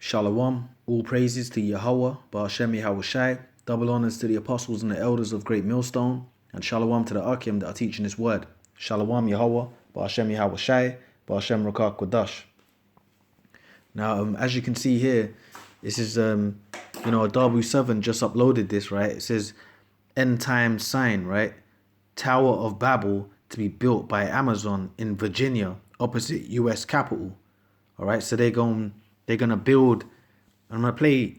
Shalom, all praises to Yahweh, Ba'ashem Yahushai, double honors to the apostles and the elders of Great Millstone, and shalom to the Akim that are teaching this word. Shalom Yahweh, Ba'ashem Yahushai, Ba'ashem Rakah Kodash. Now, as you can see here, this is, Adabu 7 just uploaded this, right? It says, end time sign, right? Tower of Babel to be built by Amazon in Virginia, opposite U.S. Capitol. All right, so they're gonna build. I'm gonna play,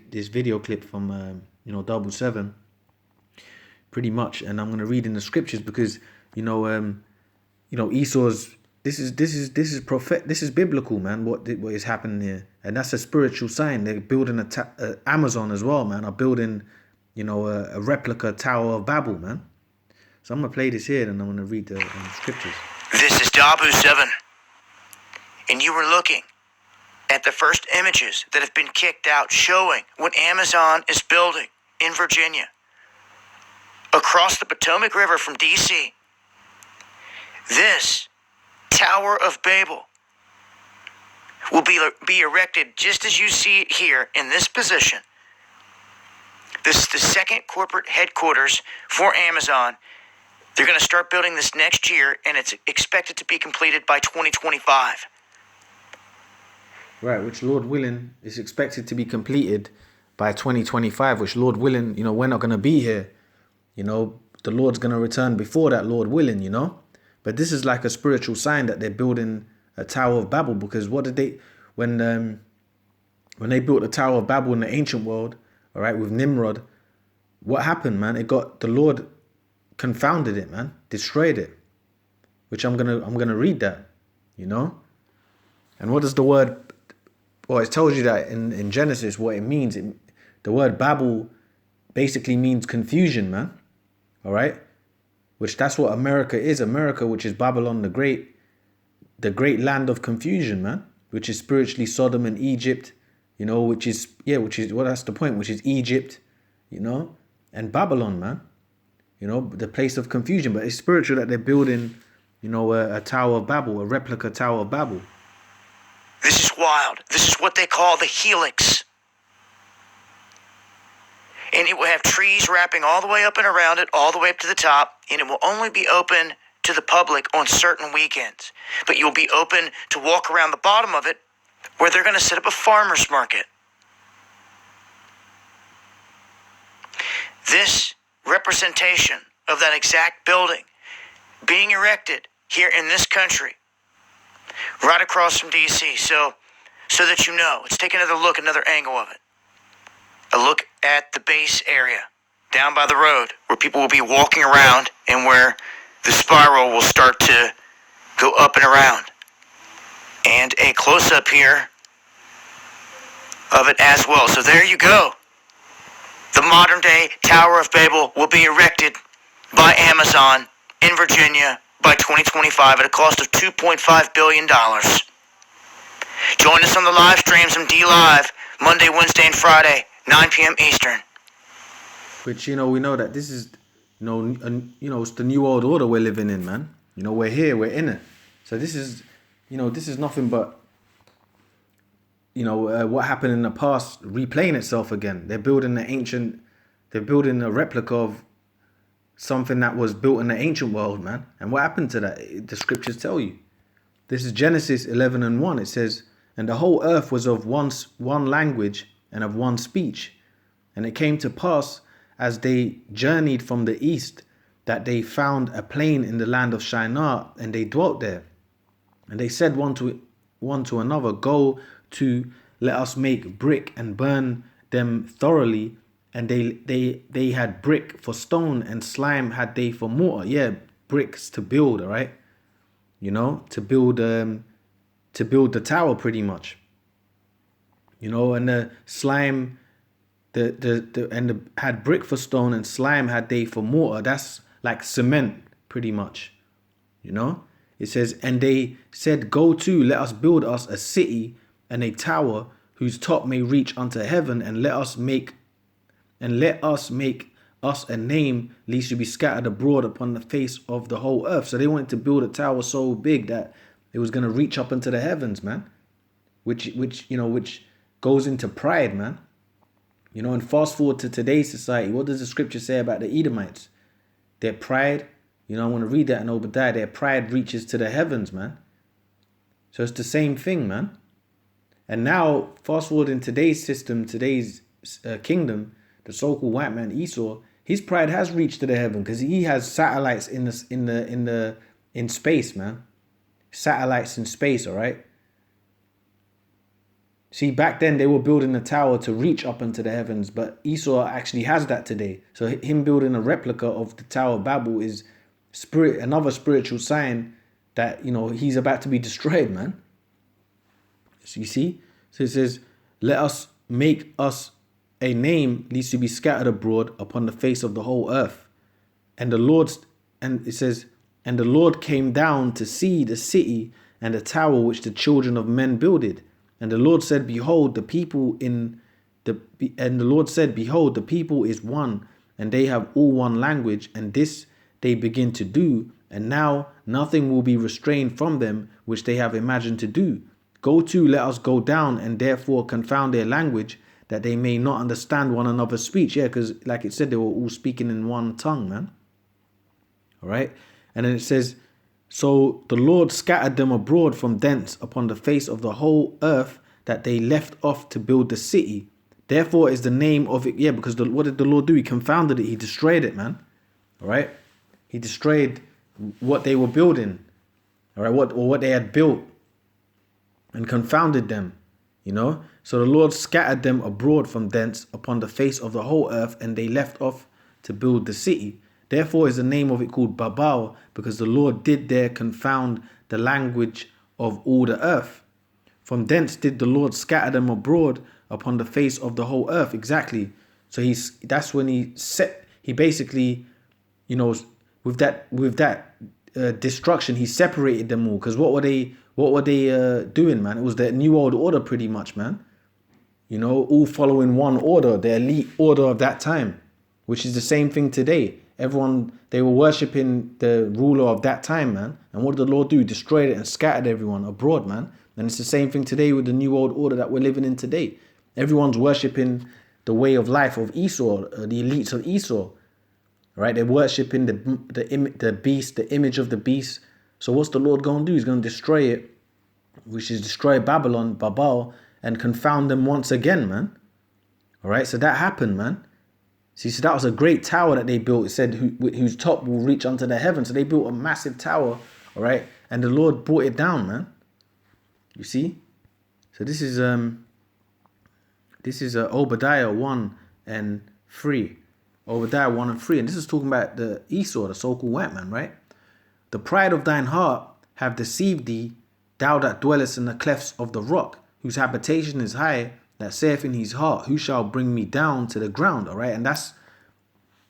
this video clip from, Double 7, pretty much, and I'm gonna read in the scriptures because, Esau's. This is biblical, man. What is happening here, and that's a spiritual sign. They're building Amazon as well, man. Are building, a replica Tower of Babel, man. So I'm gonna play this here, and I'm gonna read the scriptures. This is Dabu 7, and you were looking at the first images that have been kicked out showing what Amazon is building in Virginia, across the Potomac River from D.C. This Tower of Babel will be erected just as you see it here in this position. This is the second corporate headquarters for Amazon. They're going to start building this next year, and it's expected to be completed by 2025. Right, which Lord willing is expected to be completed by 2025, which Lord willing, we're not going to be here. The Lord's going to return before that, Lord willing, But this is like a spiritual sign that they're building a Tower of Babel, because what did they, when they built the Tower of Babel in the ancient world, all right, with Nimrod, what happened, man? The Lord confounded it, man, destroyed it, which I'm gonna read that, And what does the word? Well, it tells you that in Genesis what it means. The word Babel basically means confusion, man. All right, which that's what America is. America, which is Babylon the Great land of confusion, man. Which is spiritually Sodom and Egypt, which is that's the point. Which is Egypt, and Babylon, man. The place of confusion. But it's spiritual that they're building, a Tower of Babel, a replica Tower of Babel. This is wild. This is what they call the helix. And it will have trees wrapping all the way up and around it, all the way up to the top, and it will only be open to the public on certain weekends. But you'll be open to walk around the bottom of it, where they're going to set up a farmer's market. This representation of that exact building being erected here in this country, right across from D.C., so that let's take another look, another angle of it. A look at the base area down by the road where people will be walking around and where the spiral will start to go up and around. And a close-up here of it as well. So there you go. The modern-day Tower of Babel will be erected by Amazon in Virginia by 2025 at a cost of $2.5 billion. Join us on the live streams on D-Live, Monday, Wednesday, and Friday, 9 p.m. Eastern. Which, we know that this is, it's the new world order we're living in, man. We're here, we're in it. So this is, this is nothing but, what happened in the past replaying itself again. They're building a replica of something that was built in the ancient world, man. And what happened to that? The scriptures tell you. This is Genesis 11:1. It says, and the whole earth was of one language and of one speech. And it came to pass, as they journeyed from the east, that they found a plain in the land of Shinar, and they dwelt there. And they said one to another, go to, let us make brick and burn them thoroughly. And they had brick for stone, and slime had they for mortar. Yeah, bricks to build, all right? To build the tower, pretty much. And the slime, had brick for stone, and slime had they for mortar. That's like cement, pretty much. It says, and they said, go to, let us build us a city and a tower whose top may reach unto heaven, and let us make us a name, lest you be scattered abroad upon the face of the whole earth. So they wanted to build a tower so big that it was going to reach up into the heavens, man. Which goes into pride, man. You know, and fast forward to today's society, what does the scripture say about the Edomites? Their pride, you know, I want to read that in Obadiah, their pride reaches to the heavens, man. So it's the same thing, man. And now, fast forward in today's system, today's kingdom, the so-called white man Esau, his pride has reached to the heaven because he has satellites in space, man. Satellites in space, all right. See, back then they were building a tower to reach up into the heavens, but Esau actually has that today. So him building a replica of the Tower of Babel is another spiritual sign that, you know, he's about to be destroyed, man. So you see? So it says, let us make us a name, lest we be scattered abroad upon the face of the whole earth. And it says, and the Lord came down to see the city and the tower which the children of men builded. And the Lord said, behold, the people is one, and they have all one language, and this they begin to do, and now nothing will be restrained from them which they have imagined to do. Go to, let us go down, and therefore confound their language, that they may not understand one another's speech. Yeah, because like it said, they were all speaking in one tongue, man. All right. And then it says, so the Lord scattered them abroad from thence upon the face of the whole earth, that they left off to build the city. Therefore is the name of it. Yeah, because what did the Lord do? He confounded it. He destroyed it, man. All right. He destroyed what they were building. All right. What they had built, and confounded them. You know. So the Lord scattered them abroad from thence upon the face of the whole earth, and they left off to build the city. Therefore is the name of it called Babel, because the Lord did there confound the language of all the earth. From thence did the Lord scatter them abroad upon the face of the whole earth. Exactly. So that's when he basically, you know, with that destruction, he separated them all. Because what were they doing, man? It was the New World Order, pretty much, man. You know, all following one order, the elite order of that time, which is the same thing today. Everyone, they were worshipping the ruler of that time, man. And what did the Lord do? Destroyed it and scattered everyone abroad, man. And it's the same thing today with the New World Order that we're living in today. Everyone's worshipping the way of life of Esau, the elites of Esau. Right? They're worshipping the beast, the image of the beast. So what's the Lord going to do? He's going to destroy it, which is destroy Babel, and confound them once again, man. All right? So that happened, man. See, so that was a great tower that they built. It said whose top will reach unto the heavens. So they built a massive tower, all right? And the Lord brought it down, man. You see? So this is Obadiah 1 and 3. Obadiah 1 and 3. And this is talking about the Esau, the so-called white man, right? The pride of thine heart have deceived thee, thou that dwellest in the clefts of the rock, whose habitation is high, that saith in his heart, who shall bring me down to the ground? All right. And that's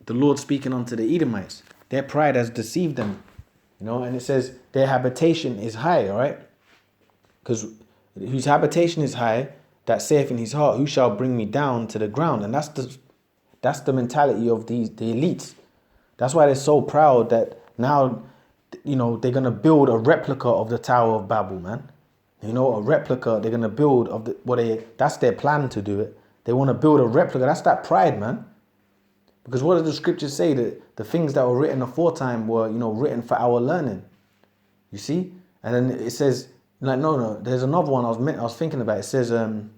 the Lord speaking unto the Edomites. Their pride has deceived them, you know, and it says their habitation is high. All right. Because whose habitation is high, that saith in his heart, who shall bring me down to the ground? And that's the mentality of the elites. That's why they're so proud that now, you know, they're going to build a replica of the Tower of Babel, man. You know, a replica they're going to build of that's their plan to do it. They want to build a replica. That's that pride, man. Because what does the scriptures say? That the things that were written aforetime were, you know, written for our learning. You see? And then it says, like, no, there's another one I was thinking about. It says, you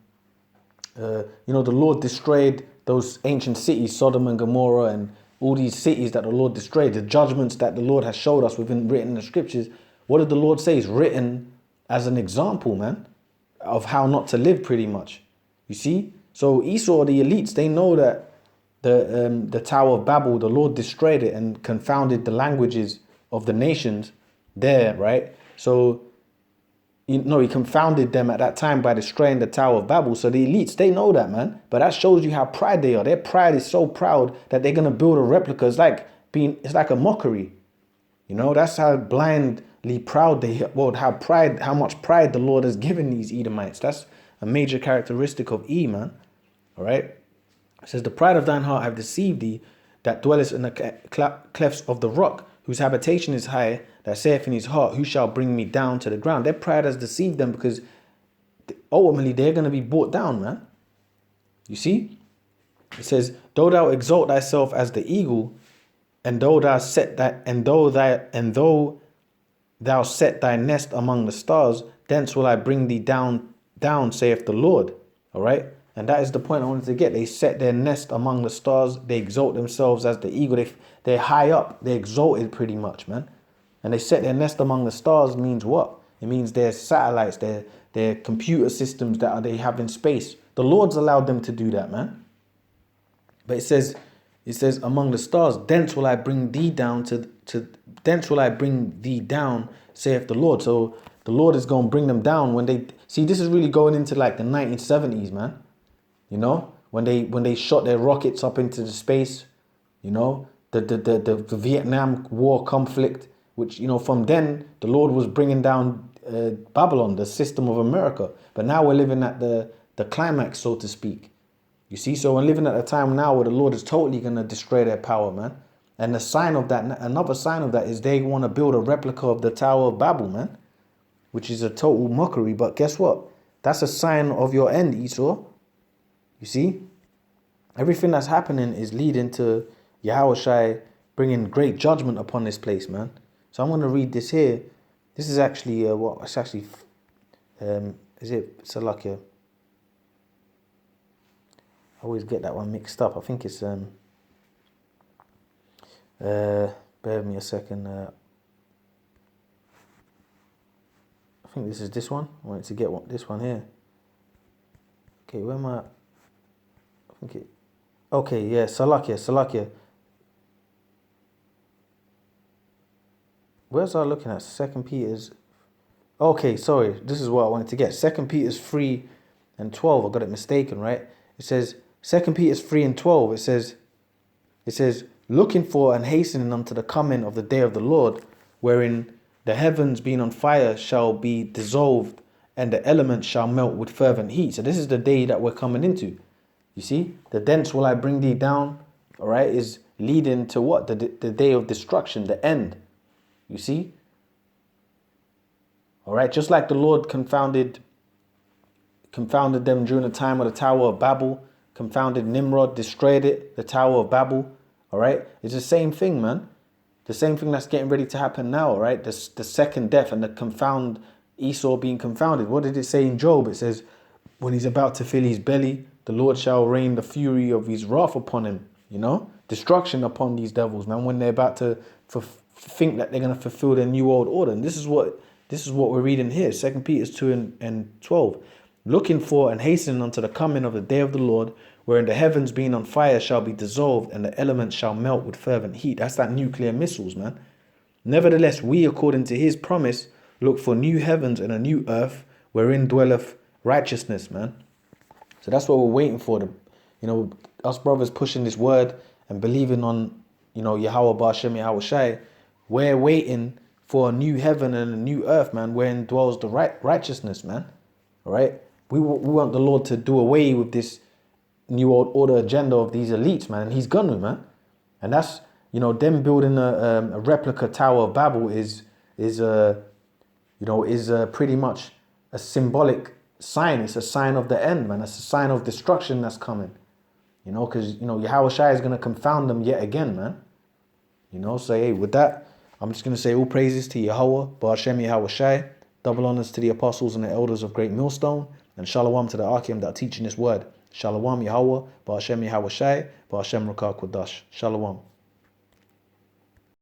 know, the Lord destroyed those ancient cities, Sodom and Gomorrah, and all these cities that the Lord destroyed. The judgments that the Lord has showed us within written in the scriptures. What did the Lord say is written as an example, man, of how not to live, pretty much. You see? So Esau, the elites, they know that the Tower of Babel, the Lord destroyed it and confounded the languages of the nations there, right? So, you know, he confounded them at that time by destroying the Tower of Babel. So the elites, they know that, man. But that shows you how proud they are. Their pride is so proud that they're going to build a replica. It's like a mockery. You know, that's how blindly proud how much pride the Lord has given these Edomites. That's a major characteristic of man. All right. It says, the pride of thine heart have deceived thee, that dwellest in the clefts of the rock, whose habitation is high, that saith in his heart, who shall bring me down to the ground? Their pride has deceived them, because ultimately they're going to be brought down, man. You see? It says, though thou exalt thyself as the eagle, and though thou set that, and though thou set thy nest among the stars, thence will I bring thee down, saith the Lord. All right. And that is the point I wanted to get. They set their nest among the stars. They exalt themselves as the eagle. They're high up. They're exalted pretty much, man. And they set their nest among the stars means what? It means their satellites, their computer systems that they have in space. The Lord's allowed them to do that, man. But it says among the stars, thence will I bring thee down thence will I bring thee down, saith the Lord. So the Lord is going to bring them down when they see. This is really going into like the 1970s, man. You know, when they shot their rockets up into the space, you know, the Vietnam War conflict, which, you know, from then the Lord was bringing down Babylon, the system of America. But now we're living at the climax, so to speak. You see, so we're living at a time now where the Lord is totally going to destroy their power, man. And the sign of that, another sign of that is they want to build a replica of the Tower of Babel, man, which is a total mockery. But guess what? That's a sign of your end, Esau. You see, everything that's happening is leading to Yahushua bringing great judgment upon this place, man. So I'm going to read this here. This is actually is it Salakia? I always get that one mixed up. I think it's bear with me a second. I think this is this one. I wanted to get this one here. Okay, where am I? Okay, yeah, Salakia. Where's I looking at? 2 Peter's. Okay, sorry. This is what I wanted to get. 2 Peter's 3:12. I got it mistaken, right? It says 2 Peter's 3:12. It says, looking for and hastening unto the coming of the day of the Lord, wherein the heavens being on fire shall be dissolved, and the elements shall melt with fervent heat. So this is the day that we're coming into. You see, the thence will I bring thee down, all right, is leading to what? The day of destruction, the end. You see? All right, just like the Lord confounded them during the time of the Tower of Babel, confounded Nimrod, destroyed it, the Tower of Babel, all right? It's the same thing, man. The same thing that's getting ready to happen now, all right? The second death and the confound, Esau being confounded. What did it say in Job? It says, when he's about to fill his belly, the Lord shall rain the fury of his wrath upon him, you know? Destruction upon these devils, man, when they're about to think that they're going to fulfill their new world order. And this is what we're reading here, 2 Peter 2:12. Looking for and hastening unto the coming of the day of the Lord, wherein the heavens being on fire shall be dissolved, and the elements shall melt with fervent heat. That's that nuclear missiles, man. Nevertheless, we, according to his promise, look for new heavens and a new earth, wherein dwelleth righteousness, man. So that's what we're waiting for. Us brothers pushing this word and believing on, Yahweh Ba'ashem Yahushai. We're waiting for a new heaven and a new earth, man, wherein dwells the righteousness, man. All right? We want the Lord to do away with this new world order agenda of these elites, man. And he's gonna, man. And that's, them building a replica Tower of Babel is pretty much a symbolic sign. It's a sign of the end, man. It's a sign of destruction that's coming. Because, Yahushua is going to confound them yet again, man. So, hey, with that, I'm just going to say all praises to Yahweh, Ba'ashem Yahushua, double honors to the apostles and the elders of Great Millstone, and shalom to the Arkim that are teaching this word. Shalom Yahweh, Ba'ashem Yahushua, Ba'ashem Rakah Kodash. Shalom.